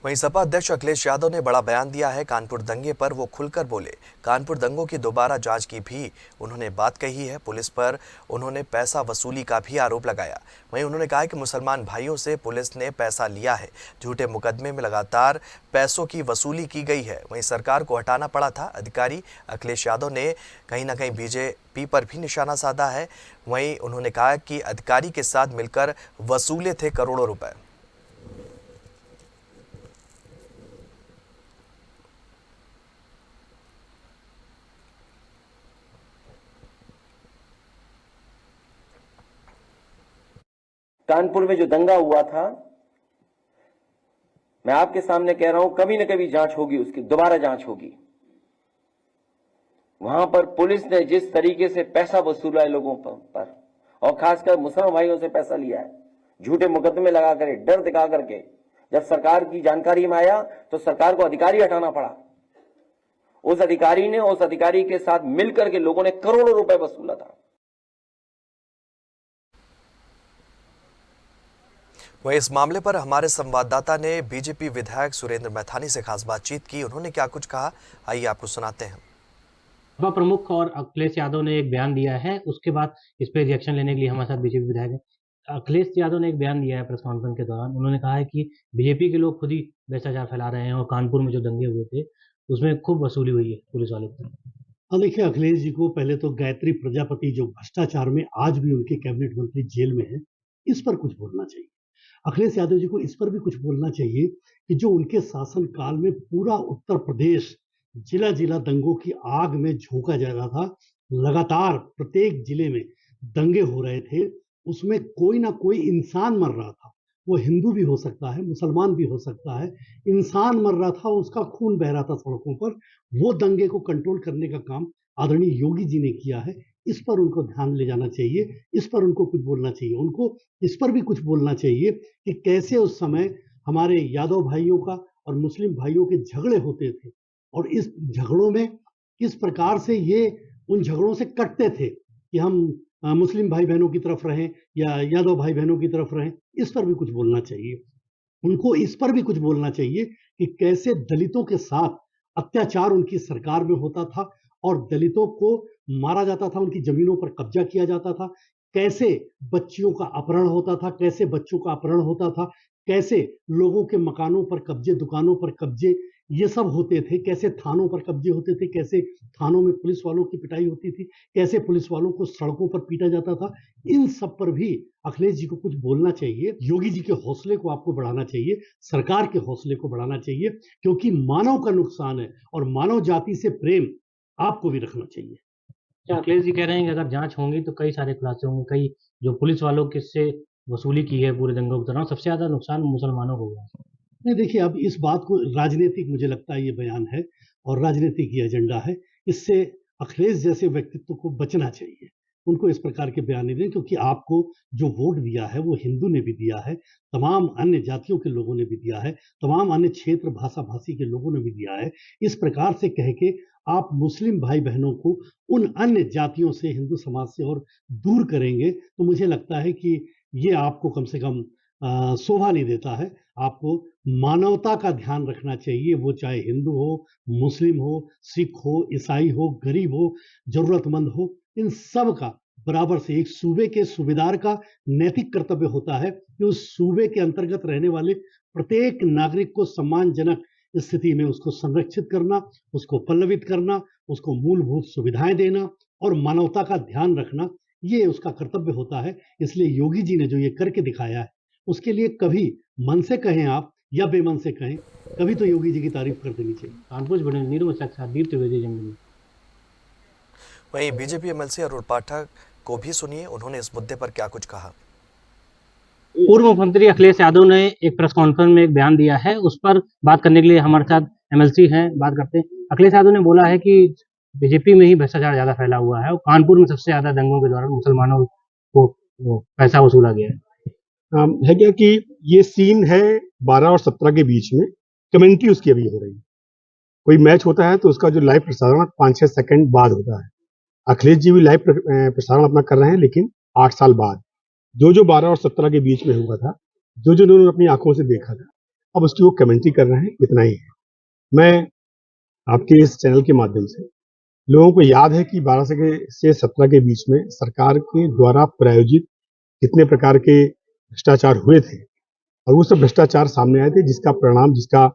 वहीं सपा अध्यक्ष अखिलेश यादव ने बड़ा बयान दिया है। कानपुर दंगे पर वो खुलकर बोले। कानपुर दंगों की दोबारा जांच की भी उन्होंने बात कही है। पुलिस पर उन्होंने पैसा वसूली का भी आरोप लगाया। वहीं उन्होंने कहा कि मुसलमान भाइयों से पुलिस ने पैसा लिया है। झूठे मुकदमे में लगातार पैसों की वसूली की गई है। वहीं सरकार को हटाना पड़ा था अधिकारी। अखिलेश यादव ने कहीं ना कहीं बीजेपी पर भी निशाना साधा है। वहीं उन्होंने कहा कि अधिकारी के साथ मिलकर वसूले थे करोड़ों रुपए। कानपुर में जो दंगा हुआ था, मैं आपके सामने कह रहा हूं, कभी न कभी जांच होगी, उसकी दोबारा जांच होगी। वहां पर पुलिस ने जिस तरीके से पैसा वसूला है लोगों पर और खासकर मुसलमान भाइयों से पैसा लिया है, झूठे मुकदमे लगा कर, डर दिखा करके, जब सरकार की जानकारी में आया तो सरकार को अधिकारी हटाना पड़ा। उस अधिकारी के साथ मिलकर के लोगों ने करोड़ों रुपए वसूला था। वहीं इस मामले पर हमारे संवाददाता ने बीजेपी विधायक सुरेंद्र मैथानी से खास बातचीत की। उन्होंने क्या कुछ कहा, आइए आपको सुनाते हैं। सपा प्रमुख और अखिलेश यादव ने एक बयान दिया है, उसके बाद इस पे रिएक्शन लेने के लिए हमारे साथ बीजेपी विधायक हैं। अखिलेश यादव ने एक बयान दिया है प्रेस कॉन्फ्रेंस के दौरान। उन्होंने कहा है कि बीजेपी के लोग खुद ही भ्रष्टाचार फैला रहे हैं और कानपुर में जो दंगे हुए थे उसमें खूब वसूली हुई है पुलिस वालों की। हाँ, देखिए, अखिलेश जी को पहले तो गायत्री प्रजापति जो भ्रष्टाचार में आज भी उनके कैबिनेट मंत्री जेल में है, इस पर कुछ बोलना चाहिए। अखिलेश यादव जी को इस पर भी कुछ बोलना चाहिए कि जो उनके शासन काल में पूरा उत्तर प्रदेश जिला जिला दंगों की आग में झोंका जा रहा था, लगातार प्रत्येक जिले में दंगे हो रहे थे, उसमें कोई ना कोई इंसान मर रहा था। वो हिंदू भी हो सकता है, मुसलमान भी हो सकता है। इंसान मर रहा था, उसका खून बह रहा था सड़कों पर। वो दंगे को कंट्रोल करने का काम आदरणीय योगी जी ने किया है। इस पर उनको ध्यान ले जाना चाहिए, इस पर उनको कुछ बोलना चाहिए। उनको इस पर भी कुछ बोलना चाहिए कि कैसे उस समय हमारे यादव भाइयों का और मुस्लिम भाइयों के झगड़े होते थे और इस झगड़ों में किस प्रकार से ये उन झगड़ों से कटते थे कि हम मुस्लिम भाई बहनों की तरफ रहें या यादव भाई बहनों की तरफ रहें। इस पर भी कुछ बोलना चाहिए। उनको इस पर भी कुछ बोलना चाहिए कि कैसे दलितों के साथ अत्याचार उनकी सरकार में होता था और दलितों को मारा जाता था, उनकी जमीनों पर कब्जा किया जाता था, कैसे बच्चियों का अपहरण होता था, कैसे बच्चों का अपहरण होता था, कैसे लोगों के मकानों पर कब्जे, दुकानों पर कब्जे, ये सब होते थे, कैसे थानों पर कब्जे होते थे, कैसे थानों में पुलिस वालों की पिटाई होती थी, कैसे पुलिस वालों को सड़कों पर पीटा जाता था। इन सब पर भी अखिलेश जी को कुछ बोलना चाहिए। योगी जी के हौसले को आपको बढ़ाना चाहिए, सरकार के हौसले को बढ़ाना चाहिए, क्योंकि मानव का नुकसान है और मानव जाति से प्रेम आपको भी रखना चाहिए। अखिलेश जी कह रहे हैं कि अगर जांच होंगी तो कई सारे खुलासे होंगे। कई जो पुलिस वालों किससे वसूली की है पूरे दंगों के दौरान, सबसे ज्यादा नुकसान मुसलमानों को हुआ। नहीं, देखिए, अब इस बात को राजनीतिक, मुझे लगता है ये बयान है और राजनीतिक ये एजेंडा है। इससे अखिलेश जैसे व्यक्तित्व को बचना चाहिए। उनको इस प्रकार के बयान नहीं दें, क्योंकि आपको जो वोट दिया है वो हिंदू ने भी दिया है, तमाम अन्य जातियों के लोगों ने भी दिया है, तमाम अन्य क्षेत्र भाषा भाषी के लोगों ने भी दिया है। इस प्रकार से कह के आप मुस्लिम भाई बहनों को उन अन्य जातियों से, हिंदू समाज से और दूर करेंगे, तो मुझे लगता है कि ये आपको कम से कम शोभा नहीं देता है। आपको मानवता का ध्यान रखना चाहिए, वो चाहे हिंदू हो, मुस्लिम हो, सिख हो, ईसाई हो, गरीब हो, जरूरतमंद हो, इन सब का बराबर से एक सूबे के सूबेदार का नैतिक कर्तव्य होता है कि उस सूबे के अंतर्गत रहने वाले प्रत्येक नागरिक को सम्मानजनक स्थिति में उसको संरक्षित करना, उसको पल्लवित करना, उसको मूलभूत सुविधाएं देना और मानवता का ध्यान रखना, ये उसका कर्तव्य होता है। इसलिए योगी जी ने जो ये करके दिखाया है, उसके लिए कभी मन से कहें आप या बेमन से कहें, कभी तो योगी जी की तारीफ कर देनी चाहिए। कानपुर बने नीरू दीप त्रिवेदी जंगली। वहीं बीजेपी एमएलसी अरुण पाठक को भी सुनिए, उन्होंने इस मुद्दे पर क्या कुछ कहा। पूर्व मुख्यमंत्री अखिलेश यादव ने एक प्रेस कॉन्फ्रेंस में एक बयान दिया है, उस पर बात करने के लिए हमारे साथ एमएलसी हैं, बात करते हैं। अखिलेश यादव ने बोला है कि बीजेपी में ही भ्रष्टाचार ज्यादा फैला हुआ है और कानपुर में सबसे ज्यादा दंगों के दौरान मुसलमानों को पैसा वसूला गया है क्या कि ये सीन है 12 और 17 के बीच में, कमेंट्री उसकी अभी हो रही है। कोई मैच होता है तो उसका जो लाइव प्रसारण 5-6 सेकंड बाद होता है। अखिलेश जी भी लाइव प्रसारण अपना कर रहे हैं, लेकिन 8 साल बाद। जो 12 और 17 के बीच में हुआ था, जो उन्होंने अपनी आंखों से देखा था, अब उसकी वो कमेंट्री कर रहे हैं, इतना ही है। मैं आपके इस चैनल के माध्यम से लोगों को याद है कि 12 से 17 के बीच में सरकार के द्वारा प्रायोजित कितने प्रकार के भ्रष्टाचार हुए थे और वो सब भ्रष्टाचार सामने आए थे, जिसका परिणाम, जिसका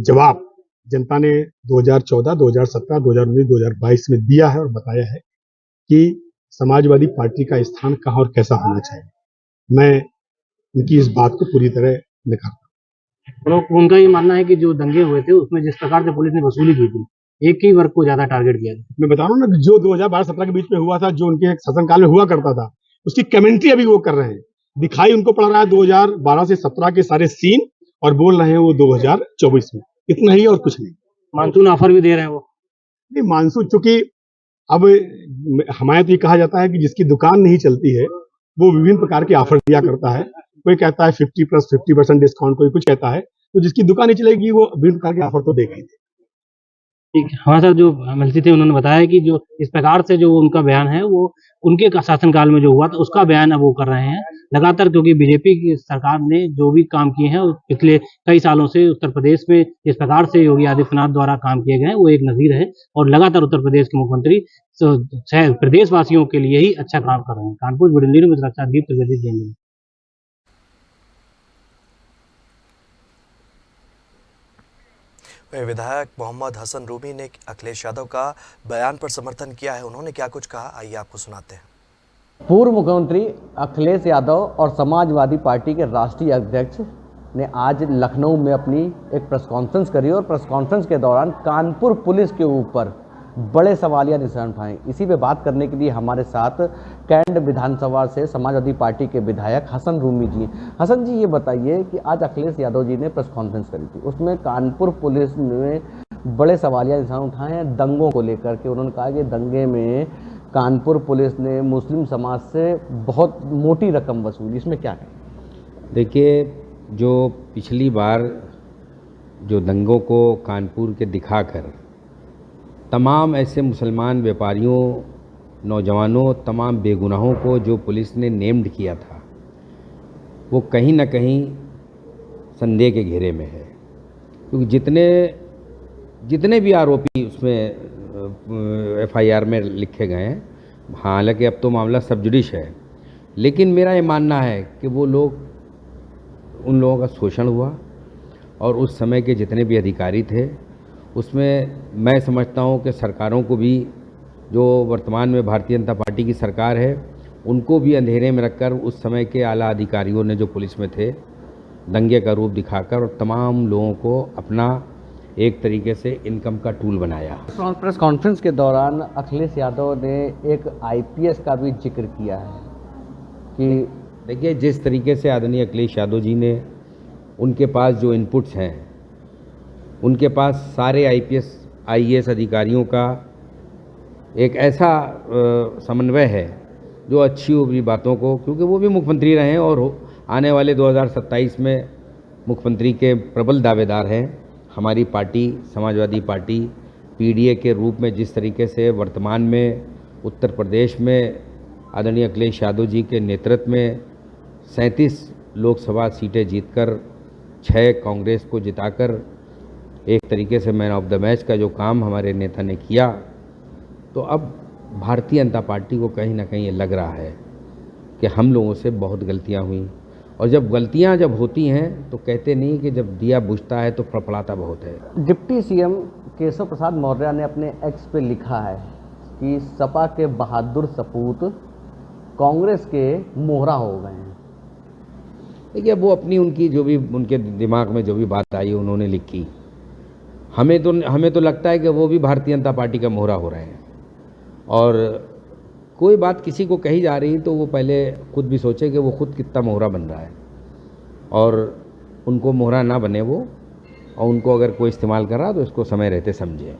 जवाब जनता ने 2014, 2017, 2019, 2022 में दिया है और बताया है कि समाजवादी पार्टी का स्थान कहाँ और कैसा होना चाहिए। मैं उनकी इस बात को पूरी तरह नकारता हूं। तो उनका ये मानना है कि जो दंगे हुए थे उसमें जिस प्रकार से पुलिस ने वसूली की थी, एक ही वर्ग को ज्यादा टारगेट किया था। मैं बता रहा हूँ ना कि जो 2012-17 के बीच में हुआ था, जो उनके शासनकाल में हुआ करता था, उसकी कमेंट्री अभी वो कर रहे हैं। दिखाई उनको पड़ रहा है 2012 से 17 के सारे सीन और बोल रहे हैं वो 2024 में। इतना ही और कुछ नहीं। मानसून ऑफर भी दे रहे हैं वो। नहीं, मानसून, चूंकि अब हमारे तो ये कहा जाता है कि जिसकी दुकान नहीं चलती है वो विभिन्न प्रकार के ऑफर दिया करता है। कोई कहता है 50+50% डिस्काउंट, कोई कुछ कहता है। तो जिसकी दुकान नहीं चलेगी वो विभिन्न प्रकार के ऑफर तो देगा ही। ठीक है, हमारे साथ जो एमएलसी थे उन्होंने बताया कि जो इस प्रकार से जो उनका बयान है वो उनके शासनकाल में जो हुआ था उसका बयान अब वो कर रहे हैं लगातार, क्योंकि बीजेपी की सरकार ने जो भी काम किए हैं पिछले कई सालों से उत्तर प्रदेश में जिस प्रकार से योगी आदित्यनाथ द्वारा काम किए गए हैं वो एक नजीर है और लगातार उत्तर प्रदेश के मुख्यमंत्री प्रदेशवासियों के लिए ही अच्छा काम कर रहे हैं। कानपुर वीडियो में सुरक्षा दीप त्रिवेदी जैन। विधायक मोहम्मद हसन रूमी ने अखिलेश यादव का बयान पर समर्थन किया है। उन्होंने क्या कुछ कहा, आइए आपको सुनाते हैं। पूर्व मुख्यमंत्री अखिलेश यादव और समाजवादी पार्टी के राष्ट्रीय अध्यक्ष ने आज लखनऊ में अपनी एक प्रेस कॉन्फ्रेंस करी और प्रेस कॉन्फ्रेंस के दौरान कानपुर पुलिस के ऊपर बड़े सवालिया निशान उठाए। इसी पे बात करने के लिए हमारे साथ कैंट विधानसभा से समाजवादी पार्टी के विधायक हसन रूमी जी। हसन जी, ये बताइए कि आज अखिलेश यादव जी ने प्रेस कॉन्फ्रेंस करी थी, उसमें कानपुर पुलिस ने बड़े सवालिया निशान उठाए हैं दंगों को लेकर के। उन्होंने कहा कि दंगे में कानपुर पुलिस ने मुस्लिम समाज से बहुत मोटी रकम वसूली, इसमें क्या है? देखिए, जो पिछली बार जो दंगों को कानपुर के दिखाकर तमाम ऐसे मुसलमान व्यापारियों, नौजवानों, तमाम बेगुनाहों को जो पुलिस ने नेम्ड किया था, वो कहीं ना कहीं संदेह के घेरे में है, क्योंकि जितने भी आरोपी उसमें एफआईआर में लिखे गए हैं, हालांकि अब तो मामला सब जुडिश है, लेकिन मेरा ये मानना है कि वो लोग, उन लोगों का शोषण हुआ और उस समय के जितने भी अधिकारी थे उसमें मैं समझता हूँ कि सरकारों को भी, जो वर्तमान में भारतीय जनता पार्टी की सरकार है, उनको भी अंधेरे में रखकर उस समय के आला अधिकारियों ने जो पुलिस में थे दंगे का रूप दिखाकर और तमाम लोगों को अपना एक तरीके से इनकम का टूल बनाया। प्रेस कॉन्फ्रेंस के दौरान अखिलेश यादव ने एक आईपीएस का भी जिक्र किया है कि देखिए, जिस तरीके से आदरणीय अखिलेश यादव जी ने, उनके पास जो इनपुट्स हैं, उनके पास सारे आईएएस अधिकारियों का एक ऐसा समन्वय है जो अच्छी बुरी बातों को, क्योंकि वो भी मुख्यमंत्री रहे हैं और आने वाले 2027 में मुख्यमंत्री के प्रबल दावेदार हैं। हमारी पार्टी, समाजवादी पार्टी, पीडीए के रूप में जिस तरीके से वर्तमान में उत्तर प्रदेश में आदरणीय अखिलेश यादव जी के नेतृत्व में 37 लोकसभा सीटें जीतकर 6 कांग्रेस को जिताकर एक तरीके से मैन ऑफ द मैच का जो काम हमारे नेता ने किया, तो अब भारतीय जनता पार्टी को कहीं ना कहीं ये लग रहा है कि हम लोगों से बहुत गलतियां हुई, और जब गलतियां होती हैं तो कहते नहीं कि जब दिया बुझता है तो फड़फड़ाता बहुत है। डिप्टी सीएम केशव प्रसाद मौर्य ने अपने एक्स पे लिखा है कि सपा के बहादुर सपूत कांग्रेस के मोहरा हो गए हैं। देखिए, वो अपनी उनकी जो भी उनके दिमाग में जो भी बात आई उन्होंने लिखी, हमें तो लगता है कि वो भी भारतीय जनता पार्टी का मोहरा हो रहे हैं। और कोई बात किसी को कही जा रही तो वो पहले खुद भी सोचे कि वो खुद कितना मोहरा बन रहा है, और उनको मोहरा ना बने वो, और उनको अगर कोई इस्तेमाल कर रहा तो इसको समय रहते समझे।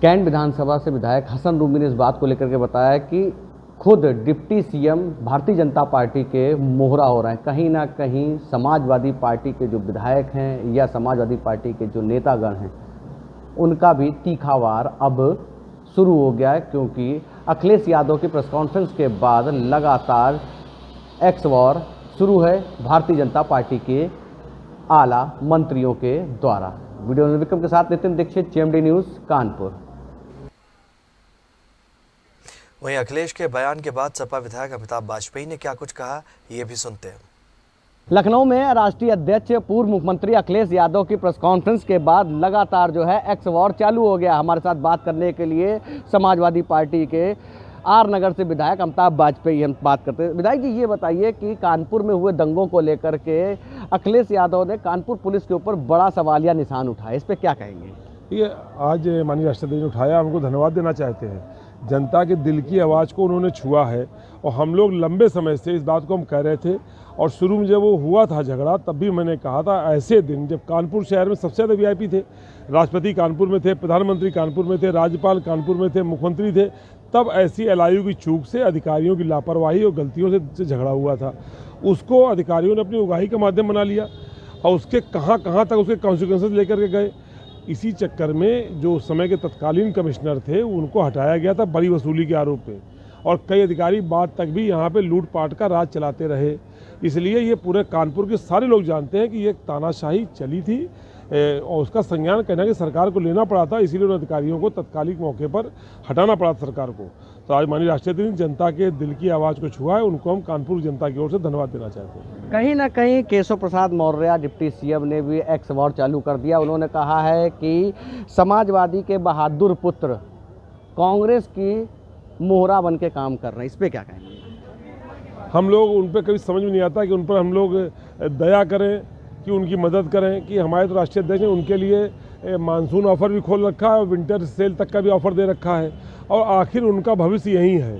कैंट विधानसभा से विधायक हसन रूमी ने इस बात को लेकर के बताया कि खुद deputy CM Bharatiya Janata party के मोहरा हो रहे हैं। कहीं ना कहीं समाजवादी पार्टी के जो विधायक हैं या समाजवादी पार्टी के जो नेतागण हैं, उनका भी तीखा वार अब शुरू हो गया है, क्योंकि अखिलेश यादव की प्रेस कॉन्फ्रेंस के बाद लगातार एक्स वॉर शुरू है भारतीय जनता पार्टी के आला मंत्रियों के द्वारा। वीडियो विक्रम के साथ नितिन दीक्षित, जेएमडी न्यूज़, कानपुर। वहीं अखिलेश के बयान के बाद सपा विधायक अमिताभ वाजपेयी ने क्या कुछ कहा, ये भी सुनते हैं। लखनऊ में राष्ट्रीय अध्यक्ष पूर्व मुख्यमंत्री अखिलेश यादव की प्रेस कॉन्फ्रेंस के बाद लगातार जो है एक्स वॉर चालू हो गया। हमारे साथ बात करने के लिए समाजवादी पार्टी के आर नगर से विधायक अमिताभ वाजपेयी हम बात करते हैं। विधायक जी, ये बताइए कि कानपुर में हुए दंगों को लेकर के अखिलेश यादव ने कानपुर पुलिस के ऊपर बड़ा सवालिया निशान उठाया, इस पर क्या कहेंगे? ये आज माननीय राष्ट्रपति ने उठाया, हमको धन्यवाद देना चाहते हैं। जनता के दिल की आवाज़ को उन्होंने छुआ है और हम लोग लंबे समय से इस बात को हम कह रहे थे और शुरू में जब वो हुआ था झगड़ा तब भी मैंने कहा था ऐसे दिन जब कानपुर शहर में सबसे ज़्यादा वीआईपी थे, राष्ट्रपति कानपुर में थे, प्रधानमंत्री कानपुर में थे, राज्यपाल कानपुर में थे, मुख्यमंत्री थे, तब ऐसी एलआईयू की चूक से, अधिकारियों की लापरवाही और गलतियों से झगड़ा हुआ था। उसको अधिकारियों ने अपनी उगाही का माध्यम बना लिया और उसके कहाँ तक उसके कॉन्सिक्वेंसेस लेकर के गए। इसी चक्कर में जो उस समय के तत्कालीन कमिश्नर थे उनको हटाया गया था बड़ी वसूली के आरोप पे और कई अधिकारी बाद तक भी यहाँ पे लूटपाट का राज चलाते रहे। इसलिए ये पूरे कानपुर के सारे लोग जानते हैं कि ये तानाशाही चली थी और उसका संज्ञान कहना कि सरकार को लेना पड़ा था, इसीलिए उन अधिकारियों को तत्कालिक मौके पर हटाना पड़ा सरकार को। तो आज माननीय राष्ट्रपति ने जनता के दिल की आवाज़ को छुआ है, उनको हम कानपुर जनता की ओर से धन्यवाद देना चाहते हैं। कहीं ना कहीं केशव प्रसाद मौर्य डिप्टी सीएम ने भी एक्स वॉर चालू कर दिया। उन्होंने कहा है कि समाजवादी के बहादुर पुत्र कांग्रेस की मोहरा बन के काम कर रहे हैं, इस पर क्या कहेंगे? हम लोग उन पर कभी समझ में नहीं आता कि उन पर हम लोग दया करें कि उनकी मदद करें कि हमारे तो राष्ट्रीय अध्यक्ष ने उनके लिए मानसून ऑफर भी खोल रखा है और विंटर सेल तक का भी ऑफर दे रखा है और आखिर उनका भविष्य यहीं है,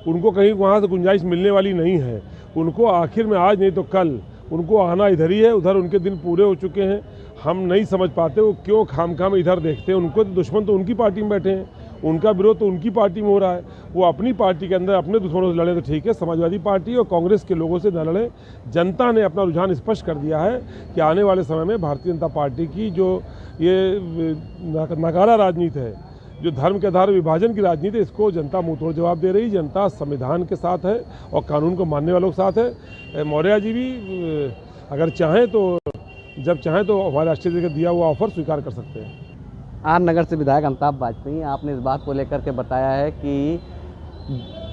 उनको कहीं वहाँ से गुंजाइश मिलने वाली नहीं है। उनको आखिर में आज नहीं तो कल उनको आना इधर ही है, उधर उनके दिन पूरे हो चुके हैं। हम नहीं समझ पाते वो क्यों खाम इधर देखते हैं। उनको दुश्मन तो उनकी पार्टी में बैठे हैं, उनका विरोध तो उनकी पार्टी में हो रहा है। वो अपनी पार्टी के अंदर अपने दुश्मनों से लड़े तो ठीक है, समाजवादी पार्टी और कांग्रेस के लोगों से न लड़े। जनता ने अपना रुझान स्पष्ट कर दिया है कि आने वाले समय में भारतीय जनता पार्टी की जो ये नकारा राजनीति है, जो धर्म के आधार विभाजन की राजनीति, इसको जनता मुंह तोड़ जवाब दे रही। जनता संविधान के साथ है और कानून को मानने वालों के साथ है। मौर्य जी भी अगर चाहें तो जब चाहें तो हमारे राष्ट्रपति का दिया हुआ ऑफर स्वीकार कर सकते हैं। आर नगर से विधायक अमिताभ वाजपेयी, आपने इस बात को लेकर के बताया है कि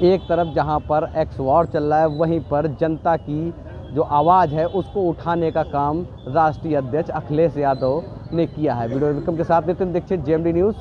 एक तरफ जहां पर एक्स वॉर चल रहा है, वहीं पर जनता की जो आवाज़ है उसको उठाने का काम राष्ट्रीय अध्यक्ष अखिलेश यादव ने किया है। वीडियो विक्रम के साथ नितिन दीक्षित, जेएमडी न्यूज़।